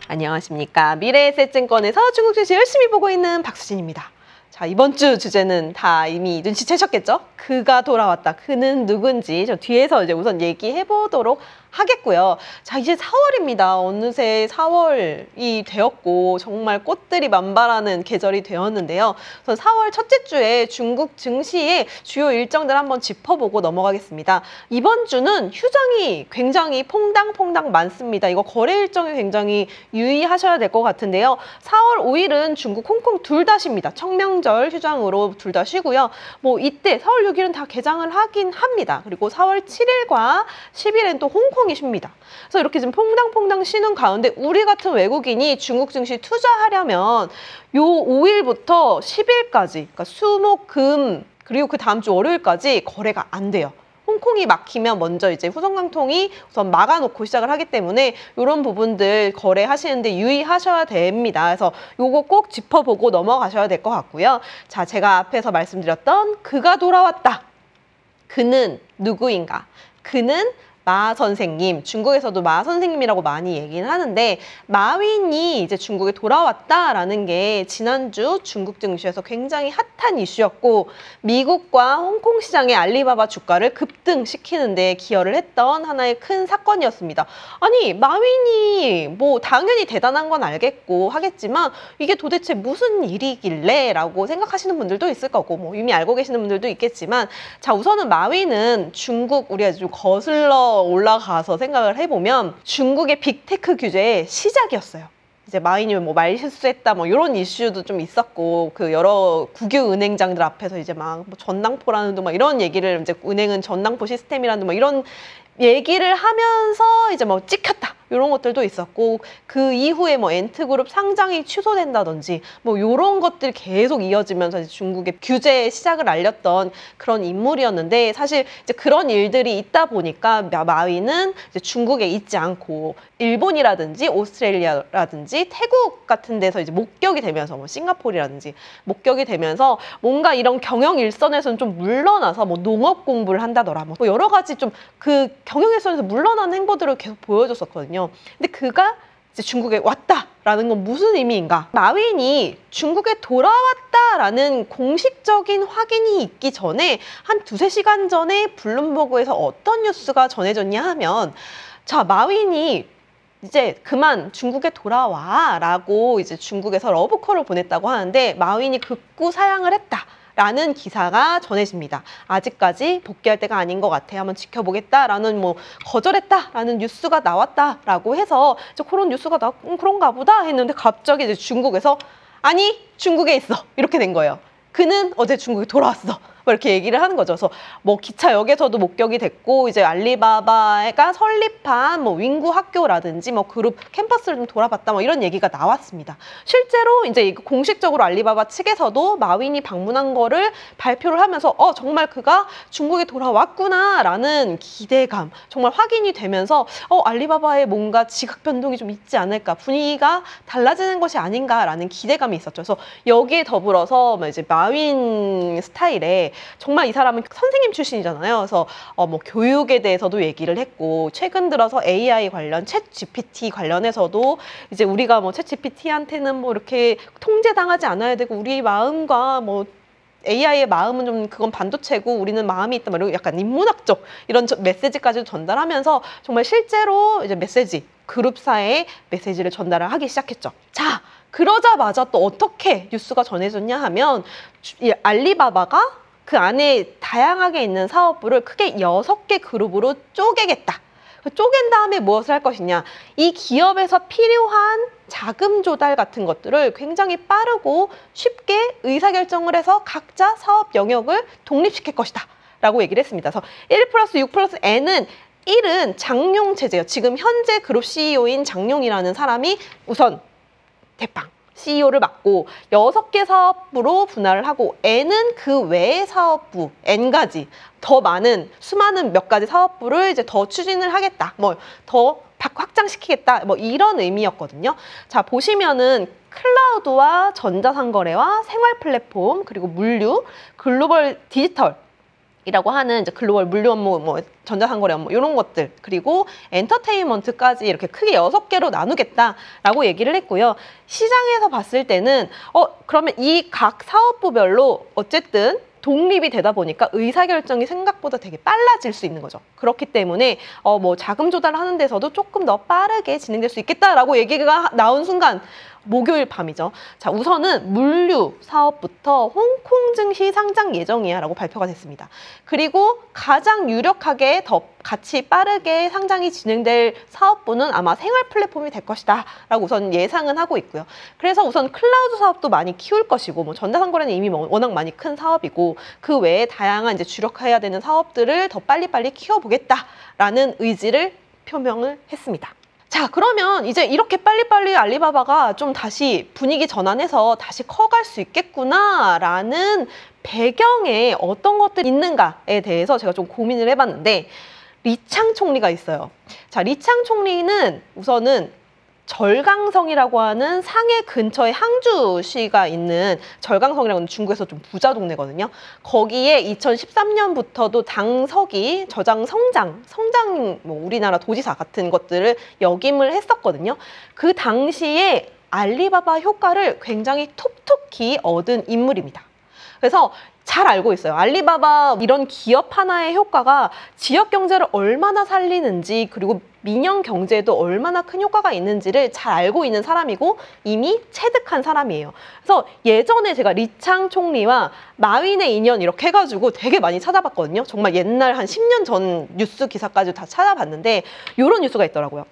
안녕하십니까. 미래에셋증권에서 중국 증시 열심히 보고 있는 박수진입니다. 자, 이번 주 주제는 다 이미 눈치채셨겠죠? 그가 돌아왔다. 그는 누군지 저 뒤에서 이제 우선 얘기해 보도록 하겠고요. 자, 이제 4월입니다. 어느새 4월이 되었고 정말 꽃들이 만발하는 계절이 되었는데요. 그래서 4월 첫째 주에 중국 증시의 주요 일정들 한번 짚어보고 넘어가겠습니다. 이번 주는 휴장이 굉장히 퐁당퐁당 많습니다. 이거 거래 일정이 굉장히 유의하셔야 될 것 같은데요. 4월 5일은 중국, 홍콩 둘 다 쉽니다. 청명절 휴장으로 둘 다 쉬고요. 뭐 이때 4월 6일은 다 개장을 하긴 합니다. 그리고 4월 7일과 10일엔 또 홍콩이 쉽니다. 그래서 이렇게 지금 퐁당퐁당 쉬는 가운데 우리 같은 외국인이 중국 증시 투자하려면 요 5일부터 10일까지, 그러니까 수, 목, 금, 그리고 그 다음 주 월요일까지 거래가 안 돼요. 홍콩이 막히면 먼저 이제 후성강통이 우선 막아놓고 시작을 하기 때문에 이런 부분들 거래하시는데 유의하셔야 됩니다. 그래서 요거 꼭 짚어보고 넘어가셔야 될 것 같고요. 자, 제가 앞에서 말씀드렸던 그가 돌아왔다. 그는 누구인가? 그는 마 선생님, 중국에서도 마 선생님이라고 많이 얘기는 하는데 마윈이 이제 중국에 돌아왔다라는 게 지난주 중국 증시에서 굉장히 핫한 이슈였고 미국과 홍콩 시장의 알리바바 주가를 급등시키는 데 기여를 했던 하나의 큰 사건이었습니다. 아니, 마윈이 뭐 당연히 대단한 건 알겠고 하겠지만 이게 도대체 무슨 일이길래 라고 생각하시는 분들도 있을 거고 뭐 이미 알고 계시는 분들도 있겠지만 자, 우선은 마윈은 중국 우리가 좀 거슬러 올라가서 생각을 해보면 중국의 빅테크 규제의 시작이었어요. 이제 마윈이 뭐 말 실수했다 뭐 이런 이슈도 좀 있었고 그 여러 국유 은행장들 앞에서 이제 막 뭐 전당포라는 둥 막 이런 얘기를 이제 은행은 전당포 시스템이라는 뭐 이런 얘기를 하면서 이제 뭐 찍혔다 이런 것들도 있었고 그 이후에 뭐 엔트그룹 상장이 취소된다든지 뭐 이런 것들이 계속 이어지면서 이제 중국의 규제 시작을 알렸던 그런 인물이었는데 사실 이제 그런 일들이 있다 보니까 마윈은 이제 중국에 있지 않고 일본이라든지 오스트레일리아라든지 태국 같은 데서 이제 목격이 되면서 뭐 싱가포르라든지 목격이 되면서 뭔가 이런 경영 일선에서는 좀 물러나서 뭐 농업 공부를 한다더라 뭐 여러 가지 좀 그 경영 일선에서 물러나는 행보들을 계속 보여줬었거든요. 근데 그가 이제 중국에 왔다라는 건 무슨 의미인가? 마윈이 중국에 돌아왔다라는 공식적인 확인이 있기 전에 한 두세 시간 전에 블룸버그에서 어떤 뉴스가 전해졌냐 하면 자, 마윈이 이제 그만 중국에 돌아와 라고 이제 중국에서 러브콜을 보냈다고 하는데 마윈이 극구 사양을 했다. 라는 기사가 전해집니다. 아직까지 복귀할 때가 아닌 것 같아. 한번 지켜보겠다라는 뭐 거절했다라는 뉴스가 나왔다라고 해서 그런 뉴스가 그런가 보다 했는데 갑자기 이제 중국에서 아니 중국에 있어 이렇게 된 거예요. 그는 어제 중국에 돌아왔어. 이렇게 얘기를 하는 거죠. 그래서 뭐 기차역에서도 목격이 됐고 이제 알리바바가 설립한 뭐 윙구 학교라든지 뭐 그룹 캠퍼스를 좀 돌아봤다 뭐 이런 얘기가 나왔습니다. 실제로 이제 공식적으로 알리바바 측에서도 마윈이 방문한 거를 발표를 하면서 정말 그가 중국에 돌아왔구나라는 기대감 정말 확인이 되면서 알리바바에 뭔가 지각 변동이 좀 있지 않을까 분위기가 달라지는 것이 아닌가라는 기대감이 있었죠. 그래서 여기에 더불어서 이제 마윈 스타일의 정말 이 사람은 선생님 출신이잖아요. 그래서 뭐 교육에 대해서도 얘기를 했고 최근 들어서 AI 관련 챗 GPT 관련해서도 이제 우리가 뭐 챗 GPT한테는 뭐 이렇게 통제당하지 않아야 되고 우리 마음과 뭐 AI의 마음은 좀 그건 반도체고 우리는 마음이 있다 이런 약간 인문학적 이런 메시지까지 전달하면서 정말 실제로 이제 메시지 그룹사의 메시지를 전달을 하기 시작했죠. 자, 그러자마자 또 어떻게 뉴스가 전해졌냐 하면 이 알리바바가 그 안에 다양하게 있는 사업부를 크게 6개 그룹으로 쪼개겠다. 쪼갠 다음에 무엇을 할 것이냐. 이 기업에서 필요한 자금 조달 같은 것들을 굉장히 빠르고 쉽게 의사결정을 해서 각자 사업 영역을 독립시킬 것이다. 라고 얘기를 했습니다. 그래서 1+6+N은 1은 장용 체제예요. 지금 현재 그룹 CEO인 장용이라는 사람이 우선 대빵. CEO를 맡고 6개 사업부로 분할을 하고 N은 그 외의 사업부, N가지 더 많은 수많은 몇 가지 사업부를 이제 더 추진을 하겠다. 뭐 더 확장시키겠다. 뭐 이런 의미였거든요. 자, 보시면은 클라우드와 전자상거래와 생활 플랫폼 그리고 물류, 글로벌 디지털 이라고 하는 이제 글로벌 물류 업무, 뭐 전자상거래 업무 이런 것들, 그리고 엔터테인먼트까지 이렇게 크게 6개로 나누겠다라고 얘기를 했고요. 시장에서 봤을 때는 그러면 이 각 사업부별로 어쨌든 독립이 되다 보니까 의사결정이 생각보다 되게 빨라질 수 있는 거죠. 그렇기 때문에 뭐 자금 조달을 하는 데서도 조금 더 빠르게 진행될 수 있겠다라고 얘기가 나온 순간 목요일 밤이죠. 자, 우선은 물류 사업부터 홍콩 증시 상장 예정이야 라고 발표가 됐습니다. 그리고 가장 유력하게 더 같이 빠르게 상장이 진행될 사업부는 아마 생활 플랫폼이 될 것이다 라고 우선 예상은 하고 있고요. 그래서 우선 클라우드 사업도 많이 키울 것이고, 뭐 전자상거래는 이미 워낙 많이 큰 사업이고, 그 외에 다양한 이제 주력해야 되는 사업들을 더 빨리빨리 키워보겠다라는 의지를 표명을 했습니다. 자, 그러면 이제 이렇게 빨리빨리 알리바바가 좀 다시 분위기 전환해서 다시 커갈 수 있겠구나라는 배경에 어떤 것들이 있는가에 대해서 제가 좀 고민을 해봤는데, 리창 총리가 있어요. 자, 리창 총리는 우선은 절강성이라고 하는 상해 근처에 항주시가 있는, 절강성이라고 하는 중국에서 좀 부자 동네거든요. 거기에 2013년부터도 당서기, 저장 성장 뭐 우리나라 도지사 같은 것들을 역임을 했었거든요. 그 당시에 알리바바 효과를 굉장히 톡톡히 얻은 인물입니다. 그래서 잘 알고 있어요. 알리바바 이런 기업 하나의 효과가 지역 경제를 얼마나 살리는지, 그리고 민영 경제에도 얼마나 큰 효과가 있는지를 잘 알고 있는 사람이고 이미 체득한 사람이에요. 그래서 예전에 제가 리창 총리와 마윈의 인연 이렇게 해가지고 되게 많이 찾아봤거든요. 정말 옛날 한 10년 전 뉴스 기사까지 다 찾아봤는데 이런 뉴스가 있더라고요.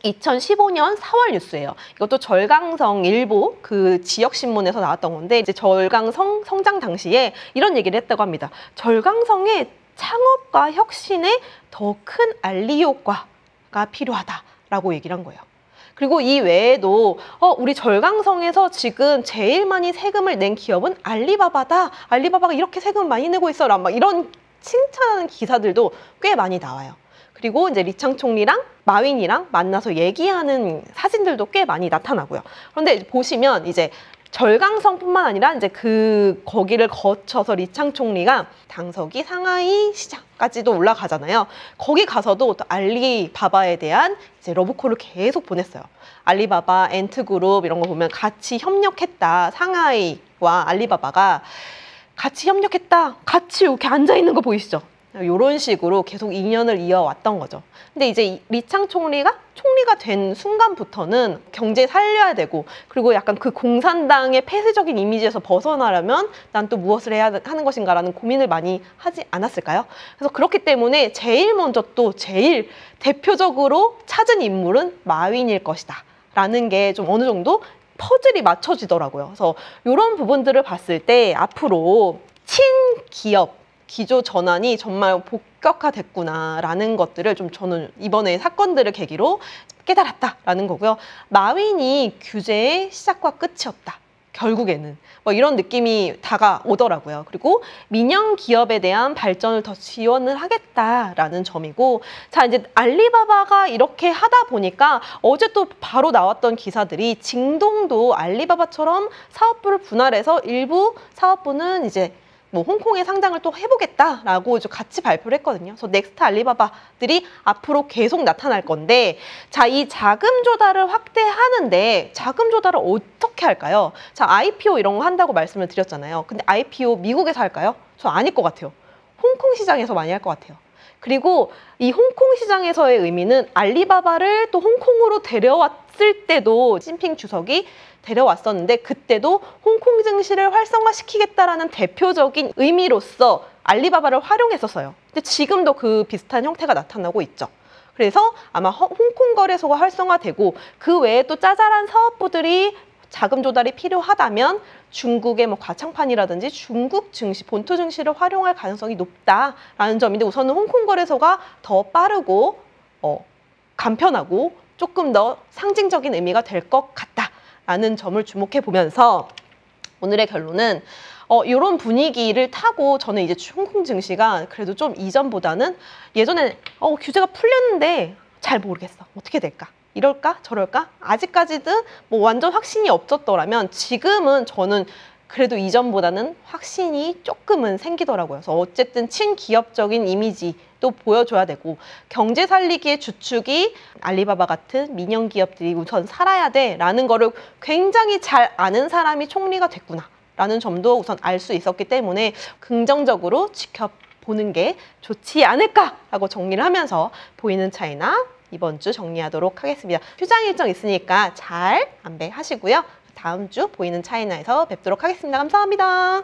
2015년 4월 뉴스예요. 이것도 절강성 일보 그 지역신문에서 나왔던 건데, 이제 절강성 성장 당시에 이런 얘기를 했다고 합니다. 절강성의 창업과 혁신에 더 큰 알리 효과가 필요하다라고 얘기를 한 거예요. 그리고 이 외에도 우리 절강성에서 지금 제일 많이 세금을 낸 기업은 알리바바다. 알리바바가 이렇게 세금 많이 내고 있어라. 막 이런 칭찬하는 기사들도 꽤 많이 나와요. 그리고 이제 리창 총리랑 마윈이랑 만나서 얘기하는 사진들도 꽤 많이 나타나고요. 그런데 보시면 이제 절강성뿐만 아니라 이제 거기를 거쳐서 리창 총리가 당서기 상하이 시장까지도 올라가잖아요. 거기 가서도 또 알리바바에 대한 이제 러브콜을 계속 보냈어요. 알리바바, 엔트그룹 이런 거 보면 같이 협력했다. 상하이와 알리바바가 같이 협력했다. 같이 이렇게 앉아 있는 거 보이시죠? 이런 식으로 계속 인연을 이어왔던 거죠. 근데 이제 리창 총리가 된 순간부터는 경제 살려야 되고, 그리고 약간 그 공산당의 폐쇄적인 이미지에서 벗어나려면 난 또 무엇을 해야 하는 것인가라는 고민을 많이 하지 않았을까요? 그래서 그렇기 때문에 제일 먼저 또 제일 대표적으로 찾은 인물은 마윈일 것이다 라는 게 좀 어느 정도 퍼즐이 맞춰지더라고요. 그래서 이런 부분들을 봤을 때 앞으로 친기업 기조 전환이 정말 본격화됐구나라는 것들을 좀 저는 이번에 사건들을 계기로 깨달았다라는 거고요. 마윈이 규제의 시작과 끝이었다. 결국에는 뭐 이런 느낌이 다가오더라고요. 그리고 민영 기업에 대한 발전을 더 지원을 하겠다라는 점이고, 자, 이제 알리바바가 이렇게 하다 보니까 어제 또 바로 나왔던 기사들이 징동도 알리바바처럼 사업부를 분할해서 일부 사업부는 이제 뭐 홍콩에 상장을 또 해보겠다라고 같이 발표를 했거든요. 그래서 넥스트 알리바바들이 앞으로 계속 나타날 건데, 자, 이 자금 조달을 확대하는데 자금 조달을 어떻게 할까요? 자, IPO 이런 거 한다고 말씀을 드렸잖아요. 근데 IPO 미국에서 할까요? 저 아닐 것 같아요. 홍콩 시장에서 많이 할 것 같아요. 그리고 이 홍콩 시장에서의 의미는 알리바바를 또 홍콩으로 데려왔을 때도 시진핑 주석이 데려왔었는데, 그때도 홍콩 증시를 활성화시키겠다라는 대표적인 의미로서 알리바바를 활용했었어요. 근데 지금도 그 비슷한 형태가 나타나고 있죠. 그래서 아마 홍콩 거래소가 활성화되고, 그 외에 또 짜잘한 사업부들이 자금 조달이 필요하다면 중국의 뭐 과창판이라든지 중국 증시, 본토 증시를 활용할 가능성이 높다라는 점인데, 우선은 홍콩 거래소가 더 빠르고 간편하고 조금 더 상징적인 의미가 될 것 같다라는 점을 주목해 보면서 오늘의 결론은 이런 분위기를 타고 저는 이제 홍콩 증시가 그래도 좀 이전보다는, 예전에 규제가 풀렸는데 잘 모르겠어. 어떻게 될까? 이럴까? 저럴까? 아직까지는 뭐 완전 확신이 없었더라면 지금은 저는 그래도 이전보다는 확신이 조금은 생기더라고요. 그래서 어쨌든 친기업적인 이미지도 보여줘야 되고 경제 살리기의 주축이 알리바바 같은 민영 기업들이 우선 살아야 돼라는 거를 굉장히 잘 아는 사람이 총리가 됐구나 라는 점도 우선 알 수 있었기 때문에 긍정적으로 지켜보는 게 좋지 않을까라고 정리를 하면서 보이는 차이나 이번 주 정리하도록 하겠습니다. 휴장 일정 있으니까 잘 안배하시고요. 다음 주 보이는 차이나에서 뵙도록 하겠습니다. 감사합니다.